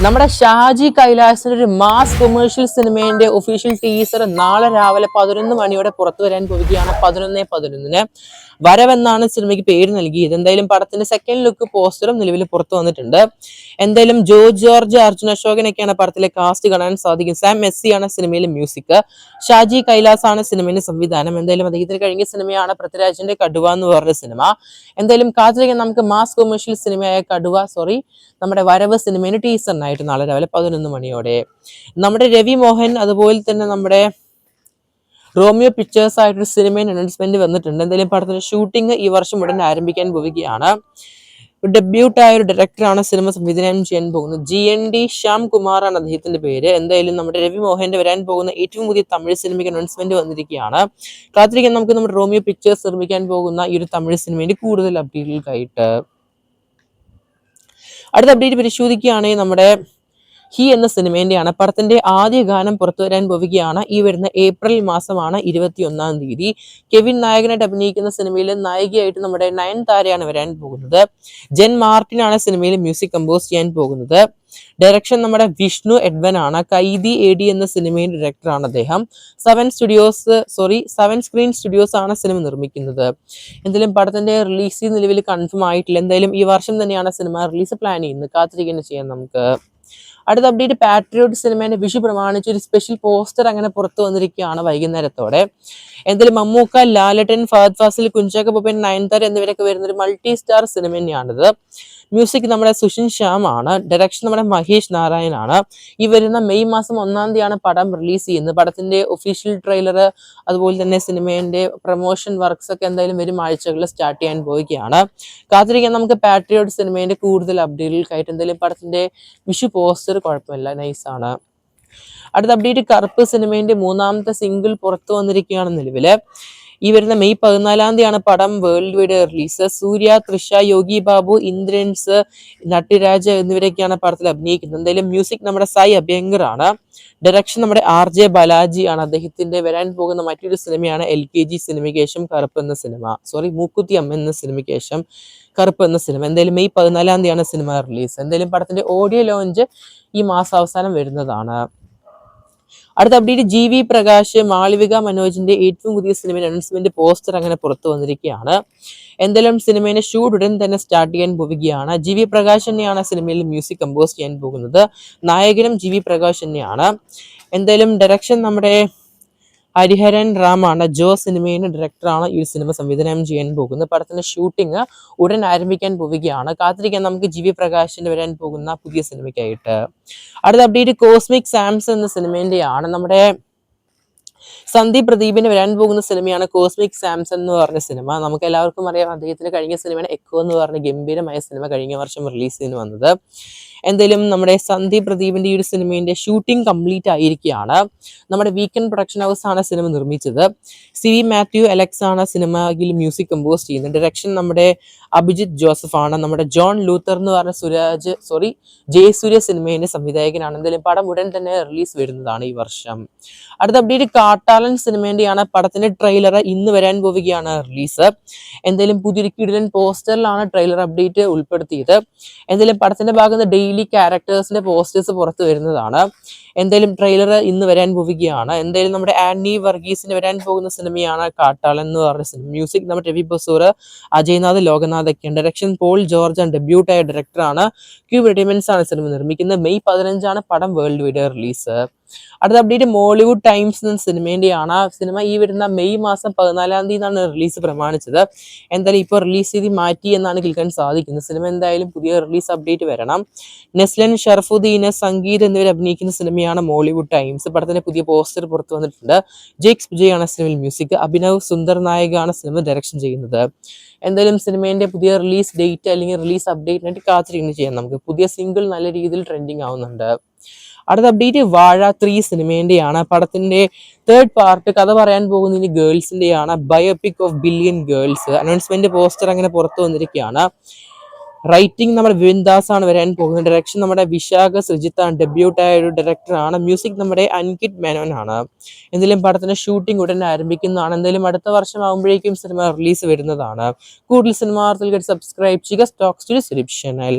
നമ്മുടെ ഷാജി കൈലാസിന്റെ ഒരു mass commercial സിനിമയുടെ ഒഫീഷ്യൽ ടീസർ നാളെ രാവിലെ 11 മണിയോടെ പുറത്തു വരാൻ പോവുകയാണ്. 11:11 വരവെന്നാണ് സിനിമയ്ക്ക് പേര് നൽകിയത്. എന്തായാലും പടത്തിന്റെ സെക്കൻഡ് ലുക്ക് പോസ്റ്ററും നിലവിൽ പുറത്തു വന്നിട്ടുണ്ട്. എന്തായാലും ജോർജ്, അർജുൻ അശോകനൊക്കെയാണ് പടത്തിലെ കാസ്റ്റ് കാണാൻ സാധിക്കും. സാം മെസ്സിയാണ് സിനിമയിലെ മ്യൂസിക്. ഷാജി കൈലാസ് ആണ് സിനിമയിലെ സംവിധാനം. എന്തായാലും അദ്ദേഹത്തിന് കഴിഞ്ഞ സിനിമയാണ് പൃഥ്വിരാജിന്റെ കടുവ എന്ന് പറഞ്ഞ സിനിമ. എന്തായാലും കാത്തിരിക്കാൻ നമുക്ക് മാസ് കൊമേഴ്ഷ്യൽ സിനിമയായ നമ്മുടെ വരവ് സിനിമയുടെ ടീസറിനായിട്ട് നാളെ രാവിലെ 11 മണിയോടെ. നമ്മുടെ രവി മോഹൻ അതുപോലെ തന്നെ നമ്മുടെ റോമിയോ പിക്ചേഴ്സ് ആയിട്ടൊരു സിനിമയുടെ അനൗൺസ്മെന്റ് വന്നിട്ടുണ്ട്. എന്തായാലും പടത്തിന്റെ ഷൂട്ടിംഗ് ഈ വർഷം ഉടൻ ആരംഭിക്കാൻ പോവുകയാണ്. ഡെബ്യൂട്ട് ആയ ഒരു ഡയറക്ടറാണ് സിനിമ സംവിധാനം ചെയ്യാൻ പോകുന്നത്. GND ശ്യാം കുമാർ ആണ് അദ്ദേഹത്തിന്റെ പേര്. എന്തായാലും നമ്മുടെ രവി മോഹന്റെ വരാൻ പോകുന്ന ഏറ്റവും പുതിയ തമിഴ് സിനിമയ്ക്ക് അനൗൺസ്മെന്റ് വന്നിരിക്കുകയാണ്. കാത്തിരിക്കാൻ നമുക്ക് നമ്മുടെ റോമിയോ പിക്ചേഴ്സ് നിർമ്മിക്കാൻ പോകുന്ന ഈ ഒരു തമിഴ് സിനിമയുടെ കൂടുതൽ അപ്ഡേറ്റുകൾക്കായിട്ട്. അടുത്ത അപ്ഡേറ്റ് പരിശോധിക്കുകയാണെങ്കിൽ നമ്മുടെ ഹി എന്ന സിനിമേന്റെയാണ്. പടത്തിന്റെ ആദ്യ ഗാനം പുറത്തു വരാൻ പോവുകയാണ്. ഈ വരുന്ന ഏപ്രിൽ മാസമാണ് 21-ാം തീയതി. കെവിൻ നായകനായിട്ട് അഭിനയിക്കുന്ന സിനിമയിൽ നായികയായിട്ട് നമ്മുടെ നയൻതാരയാണ് വരാൻ പോകുന്നത്. ജെൻ മാർട്ടിൻ ആണ് സിനിമയിൽ മ്യൂസിക് കമ്പോസ് ചെയ്യാൻ പോകുന്നത്. ഡയറക്ഷൻ നമ്മുടെ വിഷ്ണു എഡ്വൻ ആണ്. കൈദി AD എന്ന സിനിമയുടെ ഡയറക്ടറാണ് അദ്ദേഹം. 7 സ്ക്രീൻ സ്റ്റുഡിയോസ് ആണ് സിനിമ നിർമ്മിക്കുന്നത്. എന്തായാലും പടത്തിന്റെ റിലീസ് നിലവിൽ കൺഫേം ആയിട്ടില്ല. എന്തായാലും ഈ വർഷം തന്നെയാണ് സിനിമ റിലീസ് പ്ലാൻ ചെയ്യുന്നത്. കാത്തിരിക്കുന്നത് ചെയ്യാൻ നമുക്ക്. അടുത്ത അപ്ഡേറ്റ് പാട്രിയോട്ട് സിനിമേന്റെ വിഷു പ്രമാണിച്ച് ഒരു സ്പെഷ്യൽ പോസ്റ്റർ അങ്ങനെ പുറത്തു വന്നിരിക്കുകയാണ് വൈകുന്നേരത്തോടെ. എന്തായാലും മമ്മൂക്ക, ലാലട്ടൻ, ഫഹദ് ഫാസിൽ, കുഞ്ചാക്കോ ബോബൻ, നയൻതാര എന്നിവരൊക്കെ വരുന്ന ഒരു മൾട്ടി സ്റ്റാർ സിനിമ തന്നെയാണിത്. മ്യൂസിക് നമ്മുടെ സുഷിൻ ശ്യാം ആണ്. ഡയറക്ഷൻ നമ്മുടെ മഹേഷ് നാരായൺ ആണ്. ഈ വരുന്ന മെയ് മാസം 1-ാം തീയതിയാണ് പടം റിലീസ് ചെയ്യുന്നത്. പടത്തിന്റെ ഒഫീഷ്യൽ ട്രെയിലർ അതുപോലെ തന്നെ സിനിമേന്റെ പ്രൊമോഷൻ വർക്ക്സ് ഒക്കെ എന്തായാലും വരും ആഴ്ചകളിൽ സ്റ്റാർട്ട് ചെയ്യാൻ പോവുകയാണ്. കാത്തിരിക്കാൻ നമുക്ക് പാട്രിയോട്ട് സിനിമേന്റെ കൂടുതൽ അപ്ഡേറ്റുകൾക്കായിട്ട്. എന്തായാലും പടത്തിന്റെ വിഷു പോസ്റ്റർ കുഴപ്പമില്ല, നൈസാണ്. അടുത്ത അപ്ഡേറ്റ് കറുപ്പ് സിനിമേന്റെ 3-ാമത്തെ സിംഗിൾ പുറത്തു വന്നിരിക്കുകയാണ് നിലവില്. ഈ വരുന്ന മെയ് 14-ാം തീയതിയാണ് പടം വേൾഡ് വൈഡ് റിലീസ്. സൂര്യ, തൃഷ, യോഗി ബാബു, ഇന്ദ്രൻസ്, നട്ടിരാജ് എന്നിവരൊക്കെയാണ് പടത്തിൽ അഭിനയിക്കുന്നത്. എന്തായാലും മ്യൂസിക് നമ്മുടെ സായി അഭ്യങ്കർ ആണ്. ഡയറക്ഷൻ നമ്മുടെ RJ ബാലാജി ആണ്. അദ്ദേഹത്തിന്റെ വരാൻ പോകുന്ന മറ്റൊരു സിനിമയാണ് LKG സിനിമയ്ക്ക് ശേഷം കറുപ്പ് എന്ന സിനിമ. മൂക്കുത്തി അമ്മ എന്ന സിനിമയ്ക്ക് ശേഷം കറുപ്പ് എന്ന സിനിമ. എന്തായാലും മെയ് 14-ാം തീയതിയാണ് സിനിമ റിലീസ്. എന്തായാലും പടത്തിന്റെ ഓഡിയോ ലോഞ്ച് ഈ മാസാവസാനം വരുന്നതാണ്. അടുത്ത അപ്ഡേറ്റ് GV പ്രകാശ്, മാളവിക മനോജിന്റെ ഏറ്റവും പുതിയ സിനിമയുടെ അനൗൺസ്മെന്റ് പോസ്റ്റർ അങ്ങനെ പുറത്തു വന്നിരിക്കുകയാണ്. എന്തായാലും സിനിമയുടെ ഷൂട്ട് ഉടൻ തന്നെ സ്റ്റാർട്ട് ചെയ്യാൻ പോവുകയാണ്. GV പ്രകാശ് തന്നെയാണ് സിനിമയിൽ മ്യൂസിക് കമ്പോസ് ചെയ്യാൻ പോകുന്നത്. നായകനും GV പ്രകാശ് തന്നെയാണ്. എന്തായാലും ഡയറക്ഷൻ നമ്മുടെ ഹരിഹരൻ റാമാണ്. ജോ സിനിമയുടെ ഡയറക്ടറാണ് ഈ സിനിമ സംവിധാനം ചെയ്യാൻ പോകുന്നത്. പടത്തിന്റെ ഷൂട്ടിംഗ് ഉടൻ ആരംഭിക്കാൻ പോവുകയാണ്. കാത്തിരിക്കാൻ നമുക്ക് GV പ്രകാശിന്റെ വരാൻ പോകുന്ന പുതിയ സിനിമയ്ക്കായിട്ട്. അടുത്ത അപ്ഡേറ്റ് കോസ്മിക് സാംസ് എന്ന സിനിമേന്റെയാണ്. നമ്മുടെ സന്ദീപ് പ്രദീപിന് വരാൻ പോകുന്ന സിനിമയാണ് കോസ്മിക് സാംസൺ എന്ന് പറഞ്ഞ സിനിമ. നമുക്ക് എല്ലാവർക്കും അറിയാം അദ്ദേഹത്തിന്റെ കഴിഞ്ഞ സിനിമയാണ് എക്കോ എന്ന് പറഞ്ഞ ഗംഭീരമായ സിനിമ കഴിഞ്ഞ വർഷം റിലീസ് ചെയ്ത് വന്നത്. എന്തായാലും നമ്മുടെ സന്ദീപ് പ്രദീപിന്റെ ഈ ഒരു സിനിമയുടെ ഷൂട്ടിംഗ് കംപ്ലീറ്റ് ആയിരിക്കുകയാണ്. നമ്മുടെ വീക്കെൻഡ് പ്രൊഡക്ഷൻ ഹൗസ് ആണ് സിനിമ നിർമ്മിച്ചത്. CV മാത്യു അലക്സ് ആണ് സിനിമയിൽ മ്യൂസിക് കമ്പോസ് ചെയ്യുന്നത്. ഡയറക്ഷൻ നമ്മുടെ അഭിജിത്ത് ജോസഫ് ആണ്. നമ്മുടെ ജോൺ ലൂത്തർ എന്ന് പറഞ്ഞ ജയസൂര്യ സിനിമയുടെ സംവിധായകനാണ്. എന്തായാലും പടം ഉടൻ തന്നെ റിലീസ് വരുന്നതാണ് ഈ വർഷം. അടുത്ത അപ്ഡേറ്റ് കാട്ടാളൻ സിനിമേന്റെയാണ്. പടത്തിന്റെ ട്രെയിലർ ഇന്ന് വരാൻ പോവുകയാണ് റിലീസ്. എന്തായാലും പുതിയൊരു കിടിലൻ പോസ്റ്ററിലാണ് ട്രെയിലർ അപ്ഡേറ്റ് ഉൾപ്പെടുത്തിയത്. എന്തായാലും പടത്തിന്റെ ഭാഗത്ത് ഡെയിലി ക്യാരക്ടേഴ്സിന്റെ പോസ്റ്റേഴ്സ് പുറത്തു വരുന്നതാണ്. എന്തായാലും ട്രെയിലർ ഇന്ന് വരാൻ പോവുകയാണ്. എന്തായാലും നമ്മുടെ ആന്റി വർഗീസിന് വരാൻ പോകുന്ന സിനിമയാണ് കാട്ടാളൻ എന്ന് പറഞ്ഞ സിനിമ. മ്യൂസിക് നമ്മുടെ രവി ബസൂർ, അജയ്നാഥ്, ലോകനാഥ് ഒക്കെയാണ്. ഡയറക്ഷൻ പോൾ ജോർജ് ആണ്. ഡെബ്യൂട്ട് ആയ ഡയറക്ടറാണ്. ക്യൂബ് എഡിമെന്റ്സ് ആണ് സിനിമ നിർമ്മിക്കുന്നത്. മെയ് 15-ആണ് പടം വേൾഡ് വൈഡ് റിലീസ്. അടുത്ത അപ്ഡേറ്റ് മോളിവുഡ് ടൈംസ് എന്ന സിനിമേന്റെയാണ്. സിനിമ ഈ വരുന്ന മെയ് മാസം 14-ാം തീയതിയാണ് റിലീസ് പ്രമാണിച്ചത്. എന്തായാലും ഇപ്പോൾ റിലീസ് ചെയ്ത് മാറ്റി എന്നാണ് കേൾക്കാൻ സാധിക്കുന്നത്. സിനിമ എന്തായാലും പുതിയ റിലീസ് അപ്ഡേറ്റ് വരണം. നെസ്ലൻ, ഷറഫുദ്ദീന്, സംഗീത് എന്നിവർ അഭിനയിക്കുന്ന സിനിമയാണ് മോളിവുഡ് ടൈംസ്. പടത്തിന്റെ പുതിയ പോസ്റ്റർ പുറത്തു വന്നിട്ടുണ്ട്. ജേക്സ് വിജയ് ആണ് സിനിമയിൽ മ്യൂസിക്. അഭിനവ് സുന്ദർ നായകാണ് സിനിമ ഡയറക്ഷൻ ചെയ്യുന്നത്. എന്തായാലും സിനിമേന്റെ പുതിയ റിലീസ് ഡേറ്റ് അല്ലെങ്കിൽ റിലീസ് അപ്ഡേറ്റിനായിട്ട് കാത്തിരിക്കുന്നത് ചെയ്യാം നമുക്ക്. പുതിയ സിംഗിൾ നല്ല രീതിയിൽ ട്രെൻഡിങ് ആവുന്നുണ്ട്. അടുത്ത അപ്ഡേറ്റ് വാഴ 3 സിനിമേന്റെയാണ്. പടത്തിന്റെ 3rd പാർട്ട് കഥ പറയാൻ പോകുന്ന ഇനി ഗേൾസിന്റെയാണ്. Biopic of billion girls. Announcement poster അങ്ങനെ പുറത്തു വന്നിരിക്കുകയാണ്. റൈറ്റിംഗ് നമ്മുടെ വിൻദാസ് ആണ് വരാൻ പോകുന്നത്. ഡയറക്ഷൻ നമ്മുടെ വിശാഖ ശ്രീജിത്ത് ആണ്. ഡെബ്യൂട്ട് ആയ ഒരു ഡയറക്ടറാണ്. മ്യൂസിക് നമ്മുടെ അൻകിറ്റ് മേനോൻ ആണ്. എന്തായാലും പടത്തിന്റെ ഷൂട്ടിംഗ് ഉടൻ ആരംഭിക്കുന്നതാണ്. എന്തായാലും അടുത്ത വർഷം ആകുമ്പോഴേക്കും സിനിമ റിലീസ് വരുന്നതാണ്. കൂടുതൽ സിനിമ വാർത്തകൾക്ക് സബ്സ്ക്രൈബ് ചെയ്യുക സ്റ്റോക്ക് സ്റ്റുഡിയോ ചാനൽ.